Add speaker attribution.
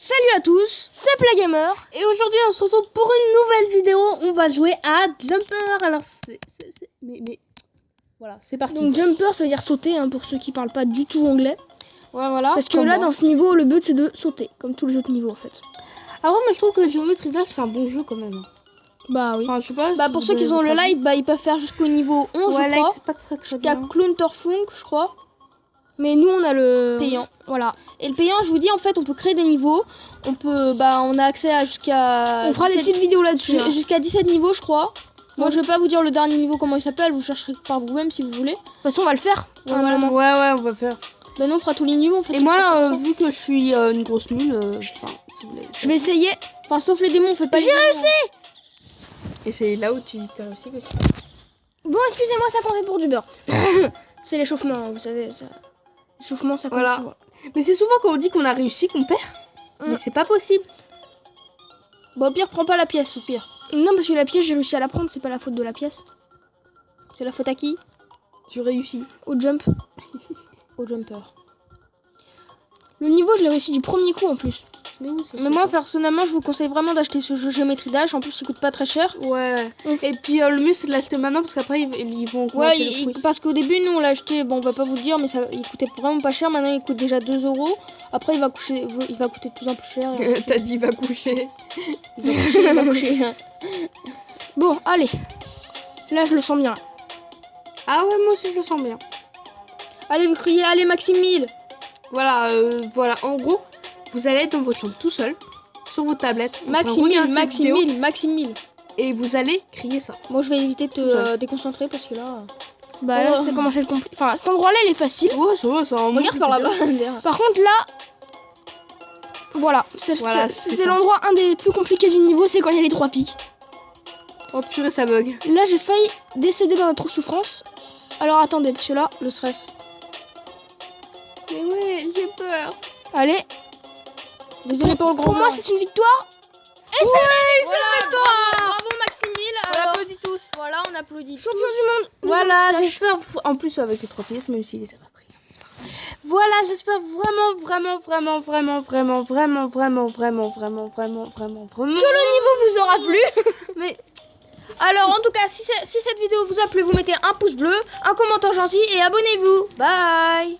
Speaker 1: Salut à tous, c'est Playgamer et aujourd'hui on se retrouve pour une nouvelle vidéo. On va jouer à Jumper. Alors mais voilà, c'est parti.
Speaker 2: Donc Jumper ça veut dire sauter hein, pour ceux qui parlent pas du tout anglais.
Speaker 1: Ouais voilà.
Speaker 2: Parce que là dans ce niveau le but c'est de sauter comme tous les autres niveaux en fait.
Speaker 1: Alors moi je trouve que Geometry Dash c'est un bon jeu quand même.
Speaker 2: Bah oui.
Speaker 1: Enfin, je sais pas.
Speaker 2: Bah pour ceux qui ont le light, bah ils peuvent faire jusqu'au niveau 11
Speaker 1: ouais,
Speaker 2: je crois.
Speaker 1: c'est pas très
Speaker 2: Jusqu'à
Speaker 1: bien.
Speaker 2: Clunterfunk je crois. Mais nous on a le
Speaker 1: payant.
Speaker 2: Voilà.
Speaker 1: Et le payant, je vous dis en fait, on peut créer des niveaux. On peut on a accès à jusqu'à
Speaker 2: on fera 17... des petites vidéos là-dessus. Hein.
Speaker 1: Jusqu'à 17 niveaux, je crois. Moi, je vais pas vous dire le dernier niveau comment il s'appelle, vous chercherez par vous-même si vous voulez. De
Speaker 2: toute façon, on va le faire.
Speaker 1: Ouais, ouais, on va faire. Maintenant, on fera tous les niveaux. On fait
Speaker 3: et moi, vu que je suis une grosse nulle,
Speaker 2: je vais essayer.
Speaker 1: Enfin, sauf les démons, on fait pas.
Speaker 2: J'ai réussi.
Speaker 3: Et c'est là où tu as réussi que tu...
Speaker 2: Bon, excusez-moi, ça comptait pour du beurre. C'est l'échauffement, vous savez, ça. L'échauffement, ça compte souvent.
Speaker 3: Mais c'est souvent quand on dit qu'on a réussi qu'on perd. Mais c'est pas possible.
Speaker 1: Bon, au pire, prends pas la pièce, au pire.
Speaker 2: Non, parce que la pièce, j'ai réussi à la prendre, c'est pas la faute de la pièce.
Speaker 1: C'est la faute à qui?
Speaker 3: Tu réussis.
Speaker 2: Au jump.
Speaker 1: Au jumper.
Speaker 2: Le niveau, je l'ai réussi du premier coup en plus.
Speaker 1: Mais moi, personnellement, je vous conseille vraiment d'acheter ce jeu Geometry Dash. En plus, il coûte pas très cher.
Speaker 3: Ouais. Et puis, le mieux, c'est de l'acheter maintenant parce qu'après, ils vont
Speaker 1: augmenter le prix. Parce qu'au début, nous, on l'a acheté, bon, on va pas vous le dire, mais il coûtait vraiment pas cher. Maintenant, il coûte déjà 2 €. Après, il va coûter de plus en plus cher.
Speaker 3: T'as dit, il va coucher.
Speaker 1: Il va coucher.
Speaker 2: Bon, allez. Là, je le sens bien.
Speaker 3: Ah ouais, moi aussi, je le sens bien.
Speaker 1: Allez, vous criez, allez, Maximile.
Speaker 3: Voilà, voilà. En gros, vous allez être dans votre chambre tout seul, sur votre tablette.
Speaker 1: Maximile.
Speaker 3: Et vous allez crier ça.
Speaker 1: Moi, je vais éviter de te déconcentrer parce que là...
Speaker 2: Bah là, ça commence à être compliqué. Enfin, cet endroit-là, il est facile.
Speaker 3: Ouais, ça va, ça va.
Speaker 1: Regarde par là-bas.
Speaker 2: Par contre, là... Voilà, c'était l'endroit un des plus compliqués du niveau, c'est quand il y a les 3 pics.
Speaker 3: Oh purée, ça bug.
Speaker 2: Là, j'ai failli décéder dans notre souffrance. Alors, attendez, parce que là...
Speaker 1: Le stress.
Speaker 3: Mais ouais, j'ai peur.
Speaker 2: Allez.
Speaker 1: Désolé pour
Speaker 2: moi, c'est une victoire.
Speaker 1: Et c'est une victoire. Bravo Maximile.
Speaker 3: On applaudit tous.
Speaker 1: Voilà, on applaudit.
Speaker 2: Champion du monde.
Speaker 3: Voilà, j'espère en plus avec les 3 pièces, même s'il les a pas pris. Voilà, j'espère vraiment
Speaker 2: que le niveau vous aura plu.
Speaker 1: Mais alors en tout cas, si cette vidéo vous a plu, vous mettez un pouce bleu, un commentaire gentil et abonnez-vous. Bye.